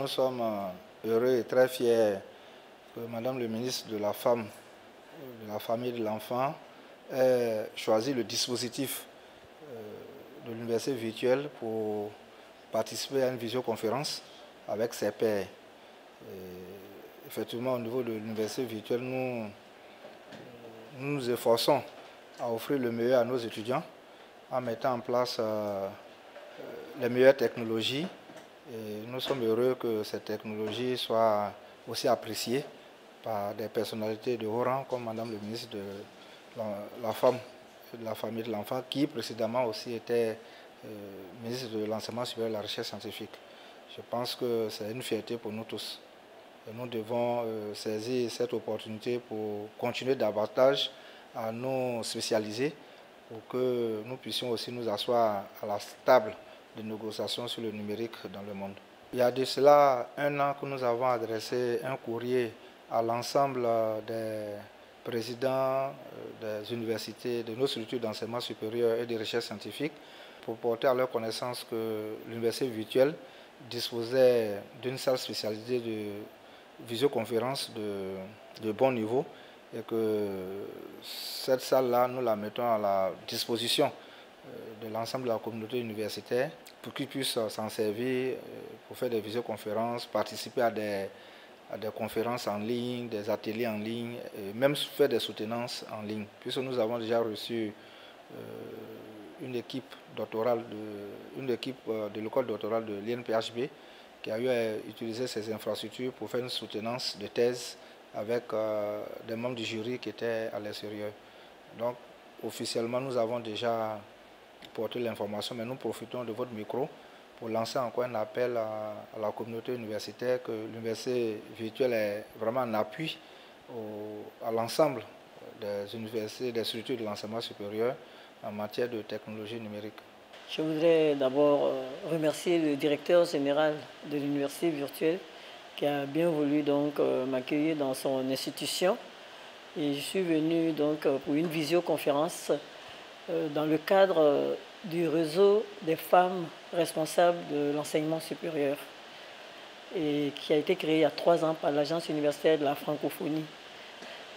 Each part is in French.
Nous sommes heureux et très fiers que Madame le ministre de la Femme, de la Famille et de l'Enfant ait choisi le dispositif de l'université virtuelle pour participer à une visioconférence avec ses pairs. Effectivement, au niveau de l'université virtuelle, nous nous efforçons à offrir le meilleur à nos étudiants en mettant en place les meilleures technologies. Et nous sommes heureux que ces technologies soient aussi appréciées par des personnalités de haut rang comme Madame le ministre de la Femme, de la Famille et de l'Enfant, qui précédemment aussi était ministre de l'Enseignement supérieur et de la Recherche scientifique. Je pense que c'est une fierté pour nous tous. Et nous devons saisir cette opportunité pour continuer davantage à nous spécialiser pour que nous puissions aussi nous asseoir à la table de négociations sur le numérique dans le monde. Il y a de cela un an que nous avons adressé un courrier à l'ensemble des présidents des universités, de nos structures d'enseignement supérieur et de recherche scientifique pour porter à leur connaissance que l'université virtuelle disposait d'une salle spécialisée de visioconférence de bon niveau et que cette salle-là, nous la mettons à la disposition de l'ensemble de la communauté universitaire pour qu'ils puissent s'en servir pour faire des visioconférences, participer à des conférences en ligne, des ateliers en ligne, et même faire des soutenances en ligne. Puisque nous avons déjà reçu une équipe doctorale de l'école doctorale de l'INPHB qui a eu à utiliser ces infrastructures pour faire une soutenance de thèse avec des membres du jury qui étaient à l'extérieur. Donc, officiellement, nous avons déjà porté l'information, mais nous profitons de votre micro pour lancer encore un appel à la communauté universitaire que l'université virtuelle est vraiment en appui à l'ensemble des universités, des structures de l'enseignement supérieur en matière de technologie numérique. Je voudrais d'abord remercier le directeur général de l'université virtuelle qui a bien voulu m'accueillir dans son institution. Et je suis venu donc pour une visioconférence dans le cadre du réseau des femmes responsables de l'enseignement supérieur et qui a été créé il y a 3 ans par l'Agence universitaire de la francophonie.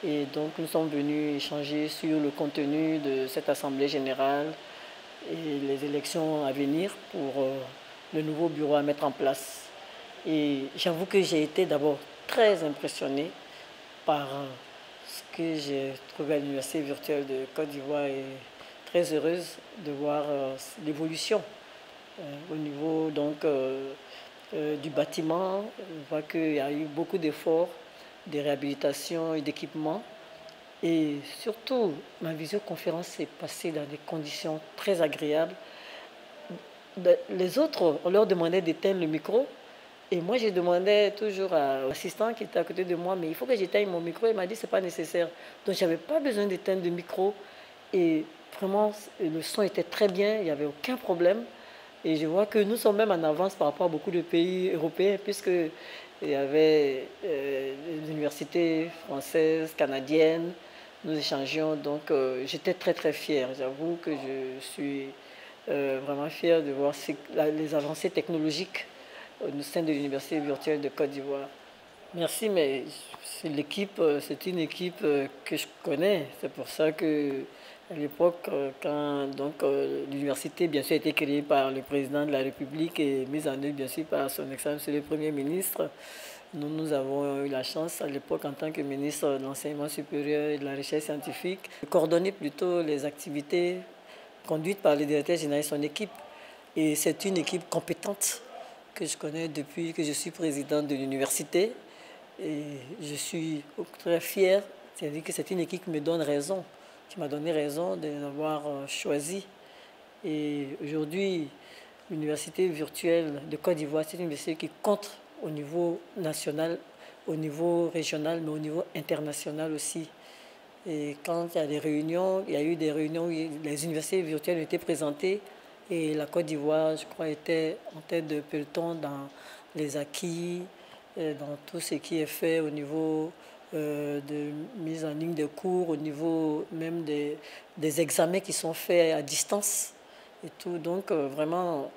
Et donc nous sommes venus échanger sur le contenu de cette assemblée générale et les élections à venir pour le nouveau bureau à mettre en place. Et j'avoue que j'ai été d'abord très impressionnée par ce que j'ai trouvé à l'université virtuelle de Côte d'Ivoire et très heureuse de voir l'évolution au niveau du bâtiment. On voit qu'il y a eu beaucoup d'efforts, de réhabilitation et d'équipement. Et surtout, ma visioconférence s'est passée dans des conditions très agréables. Les autres, on leur demandait d'éteindre le micro. Et moi, je demandais toujours à l'assistant qui était à côté de moi, mais il faut que j'éteigne mon micro. Il m'a dit, ce n'est pas nécessaire. Donc, je n'avais pas besoin d'éteindre le micro. Et vraiment, le son était très bien, il n'y avait aucun problème. Et je vois que nous sommes même en avance par rapport à beaucoup de pays européens, puisqu'il y avait des universités françaises, canadiennes. Nous échangions, donc j'étais très très fière. J'avoue que je suis vraiment fière de voir les avancées technologiques au sein de l'université virtuelle de Côte d'Ivoire. Merci, mais c'est une équipe que je connais. C'est pour ça que à l'époque, quand l'université bien sûr a été créée par le président de la République et mise en œuvre bien sûr par son Excellence le Premier ministre, nous avons eu la chance à l'époque en tant que ministre de l'Enseignement supérieur et de la Recherche scientifique de coordonner plutôt les activités conduites par le directeur général et son équipe. Et c'est une équipe compétente que je connais depuis que je suis président de l'université. Et je suis très fier, c'est-à-dire que c'est une équipe qui me donne raison, qui m'a donné raison de l'avoir choisi. Et aujourd'hui, l'université virtuelle de Côte d'Ivoire, c'est une université qui compte au niveau national, au niveau régional, mais au niveau international aussi. Et quand il y a des réunions, il y a eu des réunions où les universités virtuelles ont été présentées et la Côte d'Ivoire, je crois, était en tête de peloton dans les acquis, dans tout ce qui est fait au niveau de mise en ligne de cours, au niveau même des examens qui sont faits à distance et tout. Donc vraiment,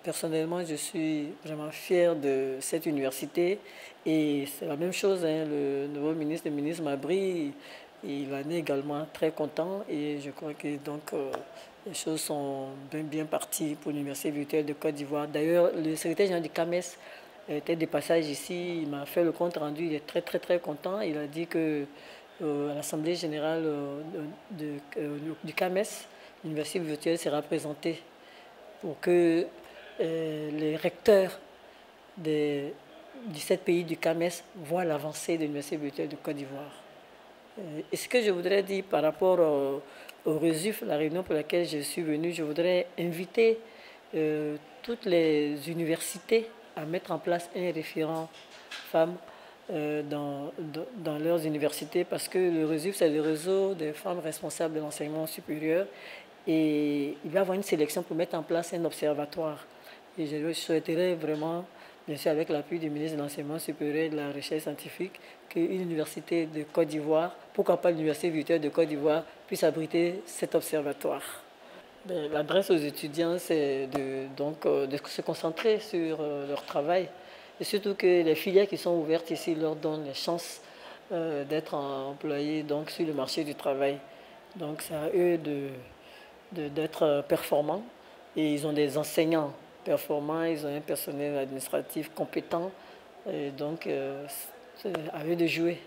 Personnellement, je suis vraiment fier de cette université et c'est la même chose, hein, le nouveau ministre, le ministre Mabry, il en est également très content et je crois que donc les choses sont bien parties pour l'Université virtuelle de Côte d'Ivoire. D'ailleurs, le secrétaire général du CAMES était de passage ici, il m'a fait le compte rendu, il est très content. Il a dit que à l'Assemblée générale du CAMES, l'Université virtuelle sera présentée pour que les recteurs des 17 pays du CAMES voient l'avancée de l'Université virtuelle de Côte d'Ivoire. Et ce que je voudrais dire par rapport au RESUF, la réunion pour laquelle je suis venu, je voudrais inviter toutes les universités à mettre en place un référent femme dans leurs universités parce que le RESUF, c'est le réseau des femmes responsables de l'enseignement supérieur et il va y avoir une sélection pour mettre en place un observatoire. Et je souhaiterais vraiment, bien sûr avec l'appui du ministre de l'Enseignement supérieur et de la Recherche scientifique, qu'une université de Côte d'Ivoire, pourquoi pas l'Université virtuelle de Côte d'Ivoire, puisse abriter cet observatoire. L'adresse aux étudiants, c'est de se concentrer sur leur travail et surtout que les filières qui sont ouvertes ici leur donnent les chances d'être employés donc, sur le marché du travail. Donc c'est à eux d'être performants et ils ont des enseignants performants, ils ont un personnel administratif compétent et donc c'est à eux de jouer.